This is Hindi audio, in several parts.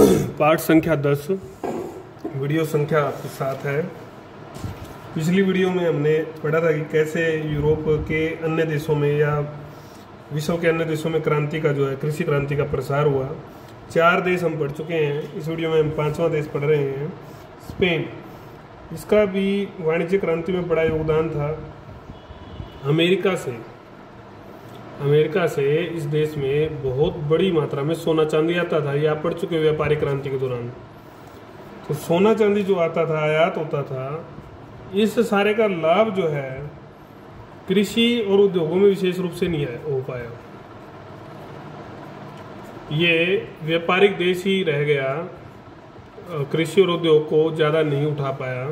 पाठ संख्या 10 वीडियो संख्या आपके साथ है। पिछली वीडियो में हमने पढ़ा था कि कैसे यूरोप के अन्य देशों में या विश्व के अन्य देशों में क्रांति का जो है कृषि क्रांति का प्रसार हुआ। 4 देश हम पढ़ चुके हैं। इस वीडियो में हम 5वां देश पढ़ रहे हैं, स्पेन। इसका भी वाणिज्य क्रांति में बड़ा योगदान था। अमेरिका से इस देश में बहुत बड़ी मात्रा में सोना चांदी आता था। ये आप पढ़ चुके व्यापारिक क्रांति के दौरान। तो सोना चांदी जो आता था, आयात होता था, इस सारे का लाभ जो है कृषि और उद्योगों में विशेष रूप से नहीं हो पाया। ये व्यापारिक देश ही रह गया, कृषि और उद्योग को ज़्यादा नहीं उठा पाया।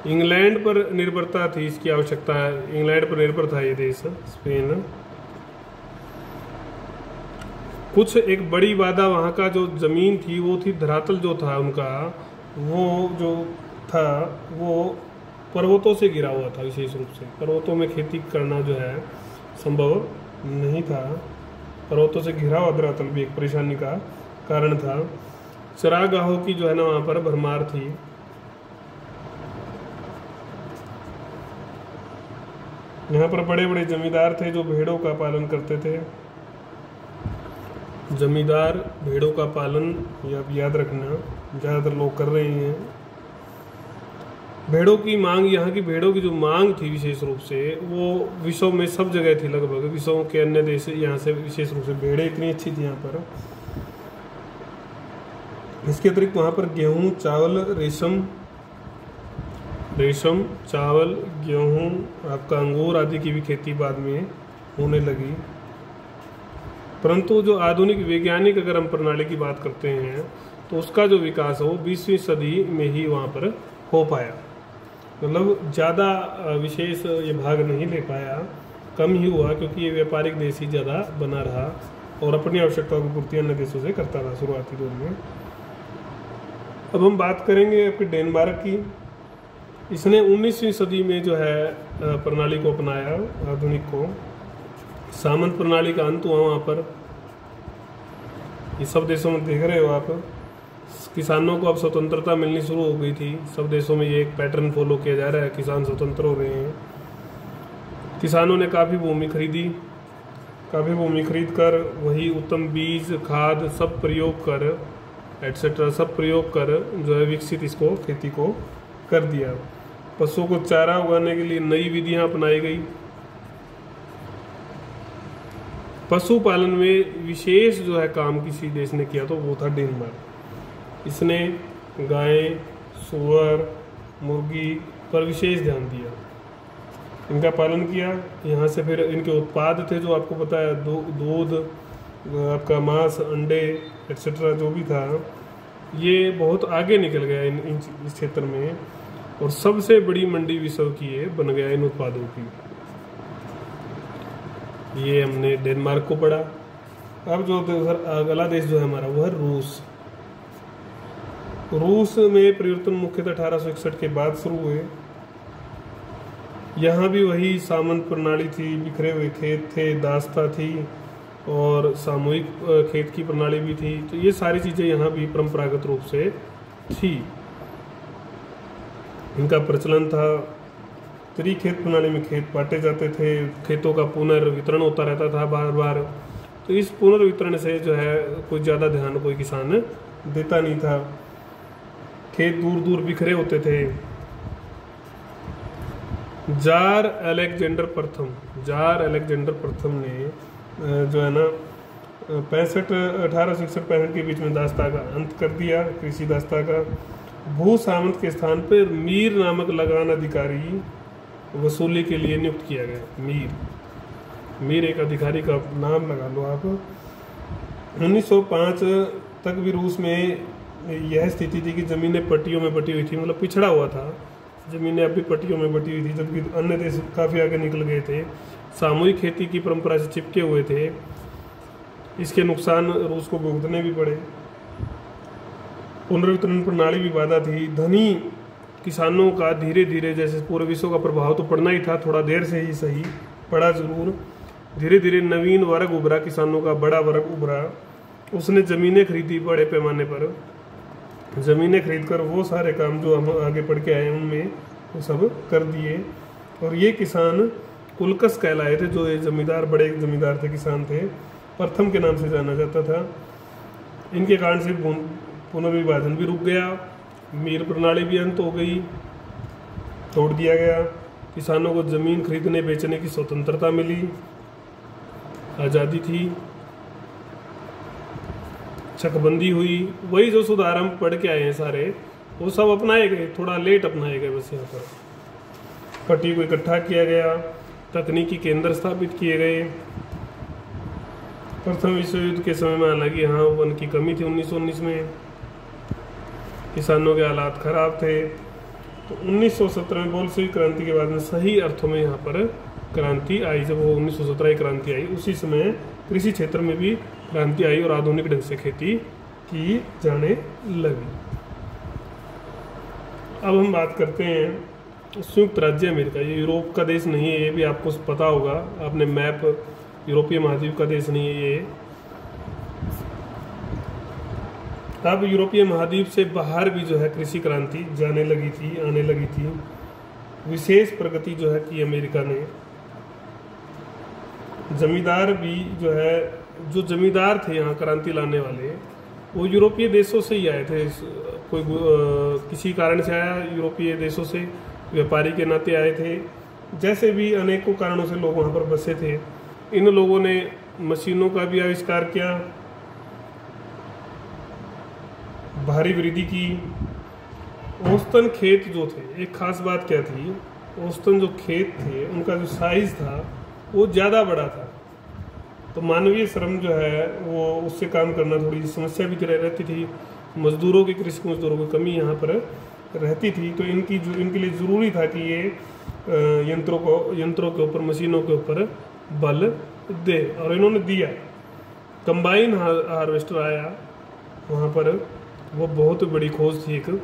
इंग्लैंड पर निर्भरता थी, इसकी आवश्यकता है। इंग्लैंड पर निर्भर था ये देश स्पेन। कुछ एक बड़ी वादा वहाँ का जो जमीन थी वो थी, धरातल जो था उनका, वो जो था वो पर्वतों से घिरा हुआ था। विशेष रूप से पर्वतों में खेती करना जो है संभव नहीं था। पर्वतों से घिरा हुआ धरातल भी एक परेशानी का कारण था। चरागाहों की जो है ना वहाँ पर भरमार थी। यहाँ पर बड़े बड़े जमींदार थे जो भेड़ों का पालन करते थे। जमींदार भेड़ों का पालन, ये आप याद रखना, ज़्यादातर लोग कर रहे हैं। भेड़ों की मांग, यहाँ की भेड़ों की जो मांग थी विशेष रूप से, वो विश्व में सब जगह थी लगभग। विश्व के अन्य देश यहाँ से विशेष रूप से भेड़ें इतनी अच्छी थी यहाँ पर। इसके अतिरिक्त वहाँ पर गेहूँ, चावल, रेशम, चावल, गेहूँ, आपका अंगूर आदि की भी खेती बाद में होने लगी। परंतु जो आधुनिक वैज्ञानिक अगर हम प्रणाली की बात करते हैं तो उसका जो विकास है वो 20वीं सदी में ही वहाँ पर हो पाया। मतलब ज़्यादा विशेष ये भाग नहीं ले पाया, कम ही हुआ, क्योंकि ये व्यापारिक देश ही ज़्यादा बना रहा और अपनी आवश्यकताओं की पूर्ति अन्य देशों से करता रहा शुरुआती दौर में। अब हम बात करेंगे आपके डेनमार्क की। इसने 19वीं सदी में जो है प्रणाली को अपनाया, आधुनिक को। सामंत प्रणाली का अंत हुआ वहाँ पर। ये सब देशों में देख रहे हो आप, किसानों को अब स्वतंत्रता मिलनी शुरू हो गई थी। सब देशों में ये एक पैटर्न फॉलो किया जा रहा है, किसान स्वतंत्र हो रहे हैं। किसानों ने काफ़ी भूमि खरीद कर वही उत्तम बीज, खाद सब प्रयोग कर एटसेट्रा सब प्रयोग कर जो है विकसित इसको खेती को कर दिया। पशुओं को चारा उगाने के लिए नई विधियां अपनाई गई। पशुपालन में विशेष जो है काम किसी देश ने किया तो वो था डेनमार्क। इसने गाय, सूअर, मुर्गी पर विशेष ध्यान दिया, इनका पालन किया। यहाँ से फिर इनके उत्पाद थे जो आपको पता है, दूध, आपका मांस, अंडे एटसेट्रा जो भी था, ये बहुत आगे निकल गया इस क्षेत्र में। और सबसे बड़ी मंडी विश्व की ये बन गया इन उत्पादों की। ये हमने डेनमार्क को पढ़ा। अब जो अगला देश जो है हमारा वो है रूस। रूस में परिवर्तन मुख्यतः 1861 के बाद शुरू हुए। यहाँ भी वही सामंत प्रणाली थी, बिखरे हुए खेत थे, दास्ता थी और सामूहिक खेत की प्रणाली भी थी। तो ये सारी चीज़ें यहाँ भी परंपरागत रूप से थी। इनका प्रचलन था। त्रिखेत प्रणाली में खेत बांटे जाते थे, खेतों का पुनर्वितरण होता रहता था बार बार। तो इस पुनर्वितरण से जो है कोई ज़्यादा ध्यान कोई किसान देता नहीं था। खेत दूर दूर बिखरे होते थे। जार अलेक्जेंडर प्रथम ने जो है ना 1865 के बीच में दास्ता का अंत कर दिया, कृषि दास्ता का। भू सामंत के स्थान पर मीर नामक लगान अधिकारी वसूली के लिए नियुक्त किया गया। मीर एक अधिकारी का नाम लगा लो आप। 1905 तक भी रूस में यह स्थिति थी कि जमीनें पट्टियों में बटी हुई थी, मतलब पिछड़ा हुआ था। जमीनें अभी पट्टियों में बटी हुई थी, जबकि अन्य देश काफ़ी आगे निकल गए थे, सामूहिक खेती की परंपरा से चिपके हुए थे। इसके नुकसान रूस को भुगतने भी पड़े। पुनर्वितरण प्रणाली भी बाधा थी। धनी किसानों का धीरे धीरे, जैसे पूरे विश्व का प्रभाव तो पड़ना ही था, थोड़ा देर से ही सही पड़ा जरूर, धीरे धीरे नवीन वर्ग उभरा, किसानों का बड़ा वर्ग उभरा। उसने ज़मीनें खरीदी बड़े पैमाने पर। ज़मीनें खरीद कर वो सारे काम जो हम आगे पढ़ के आए उनमें वो सब कर दिए। और ये किसान कुलकस कहलाए थे, जो ये जमींदार, बड़े जमींदार थे, किसान थे, प्रथम के नाम से जाना जाता था। इनके कारण से पुनर्विभाजन भी रुक गया, मीर प्रणाली भी अंत हो गई, तोड़ दिया गया। किसानों को ज़मीन खरीदने बेचने की स्वतंत्रता मिली, आज़ादी थी, चकबंदी हुई। वही जो सुधार हम पढ़ के आए हैं सारे, वो सब अपनाए गए, थोड़ा लेट अपनाए गए बस। यहाँ पर पट्टी को इकट्ठा किया गया, तकनीकी केंद्र स्थापित किए गए। प्रथम विश्व युद्ध के समय में हालांकि यहाँ वन की कमी थी 1919 में, किसानों के हालात खराब थे। तो 1917 में बोल्शेविक क्रांति के बाद में सही अर्थों में यहाँ पर क्रांति आई। जब वो 1917 की क्रांति आई, उसी समय कृषि क्षेत्र में भी क्रांति आई और आधुनिक ढंग से खेती की जाने लगी। अब हम बात करते हैं संयुक्त राज्य अमेरिका। ये यूरोप का देश नहीं है, ये भी आपको पता होगा, आपने मैप, यूरोपीय महाद्वीप का देश नहीं है ये। अब यूरोपीय महाद्वीप से बाहर भी जो है कृषि क्रांति जाने लगी थी, आने लगी थी। विशेष प्रगति जो है की अमेरिका ने। जमींदार भी जो है, जो जमींदार थे यहाँ क्रांति लाने वाले, वो यूरोपीय देशों से ही आए थे। कोई किसी कारण से आया, यूरोपीय देशों से व्यापारी के नाते आए थे। जैसे भी अनेकों कारणों से लोग वहाँ पर बसे थे। इन लोगों ने मशीनों का भी आविष्कार किया, भारी वृद्धि की। औसतन खेत जो थे, एक खास बात क्या थी, औसतन जो खेत थे उनका जो साइज था वो ज़्यादा बड़ा था। तो मानवीय श्रम जो है वो उससे काम करना थोड़ी समस्या भी रहती थी। मजदूरों की, कृषि मजदूरों की कमी यहाँ पर रहती थी। तो इनके लिए ज़रूरी था कि ये यंत्रों के ऊपर, मशीनों के ऊपर बल दे, और इन्होंने दिया। कंबाइन हार्वेस्टर आया वहाँ पर, वो बहुत बड़ी खोज थी। एक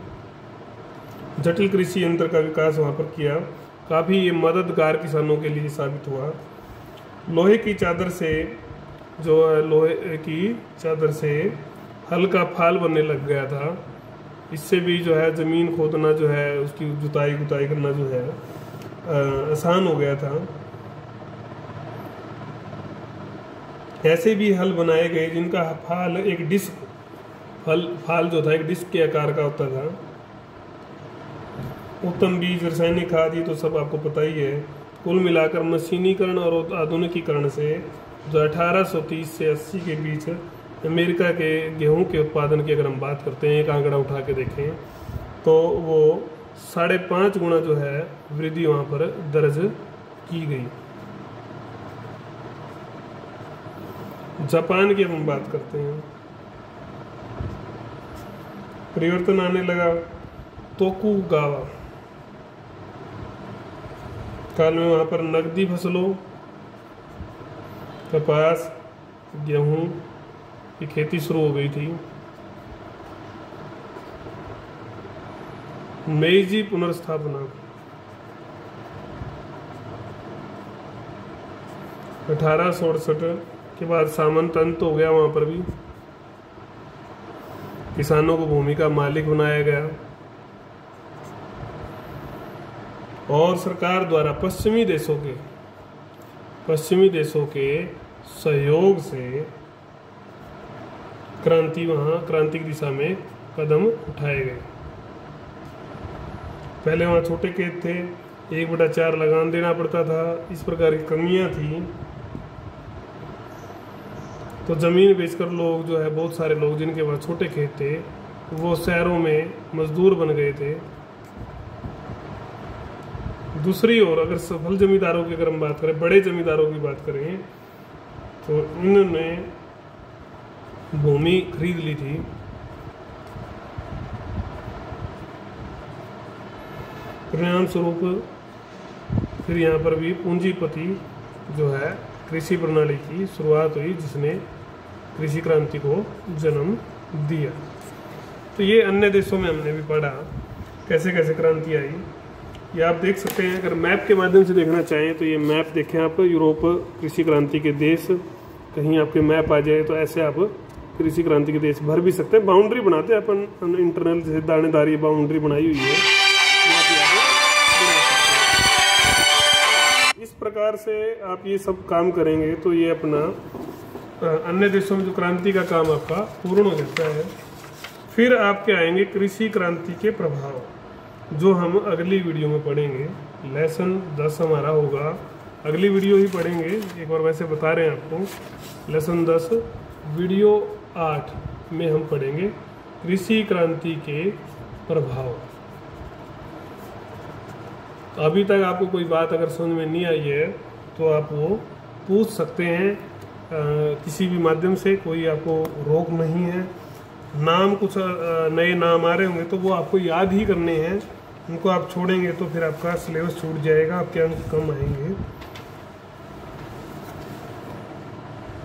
जटिल कृषि यंत्र का विकास वहाँ पर किया, काफ़ी ये मददगार किसानों के लिए साबित हुआ। लोहे की चादर से, जो लोहे की चादर से हल्का फाल बनने लग गया था। इससे भी जो है ज़मीन खोदना जो है, उसकी जुताई गुताई करना जो है आसान हो गया था। ऐसे भी हल बनाए गए जिनका फाल एक डिस्क, फाल जो था एक डिस्क के आकार का होता था। उत्तम बीज, रासायनिक खाद, ये तो सब आपको पता ही है। कुल मिलाकर मशीनीकरण और आधुनिकीकरण से जो 1830 से 80 के बीच अमेरिका के गेहूं के उत्पादन की अगर हम बात करते हैं, एक आंकड़ा उठा के देखें तो वो 5.5 गुना जो है वृद्धि वहाँ पर दर्ज की गई। जापान की हम बात करते हैं, परिवर्तन आने लगा। तोकुगावा काल में वहाँ पर नकदी फसलों, कपास, गेहूं की खेती शुरू हो गई थी। मेइजी पुनर्स्थापना 1868 के बाद सामंत अंत हो गया। वहाँ पर भी किसानों को भूमि का मालिक बनाया गया और सरकार द्वारा पश्चिमी देशों के सहयोग से क्रांति की दिशा में कदम उठाए गए। पहले वहाँ छोटे खेत थे, 1/4 लगान देना पड़ता था, इस प्रकार की कमियां थी। तो ज़मीन बेचकर लोग जो है, बहुत सारे लोग जिनके पास छोटे खेत थे, वो शहरों में मजदूर बन गए थे। दूसरी ओर अगर सफल जमींदारों की अगर हम बात करें, बड़े जमींदारों की बात करें, तो इन्होंने भूमि खरीद ली थी। परिणाम स्वरूप फिर यहाँ पर भी पूंजीपति जो है कृषि प्रणाली की शुरुआत हुई, जिसने कृषि क्रांति को जन्म दिया। तो ये अन्य देशों में हमने भी पढ़ा कैसे कैसे क्रांति आई। ये आप देख सकते हैं। अगर मैप के माध्यम से देखना चाहें तो ये मैप देखें आप, यूरोप कृषि क्रांति के देश, कहीं आपके मैप आ जाए तो ऐसे आप कृषि क्रांति के देश भर भी सकते हैं। बाउंड्री बनाते हैं अपन इंटरनल, जैसे दानेदारी बाउंड्री बनाई हुई है, इस प्रकार से आप ये सब काम करेंगे तो ये अपना अन्य देशों में जो क्रांति का काम आपका पूर्ण हो जाता है। फिर आपके आएंगे कृषि क्रांति के प्रभाव, जो हम अगली वीडियो में पढ़ेंगे। लेसन 10 हमारा होगा, अगली वीडियो ही पढ़ेंगे। एक बार वैसे बता रहे हैं आपको, लेसन 10 वीडियो 8 में हम पढ़ेंगे कृषि क्रांति के प्रभाव। अभी तक आपको कोई बात अगर समझ में नहीं आई है तो आप वो पूछ सकते हैं किसी भी माध्यम से, कोई आपको रोक नहीं है। नाम कुछ नए नाम आ रहे होंगे तो वो आपको याद ही करने हैं, उनको आप छोड़ेंगे तो फिर आपका सिलेबस छूट जाएगा, आपके अंक कम आएंगे।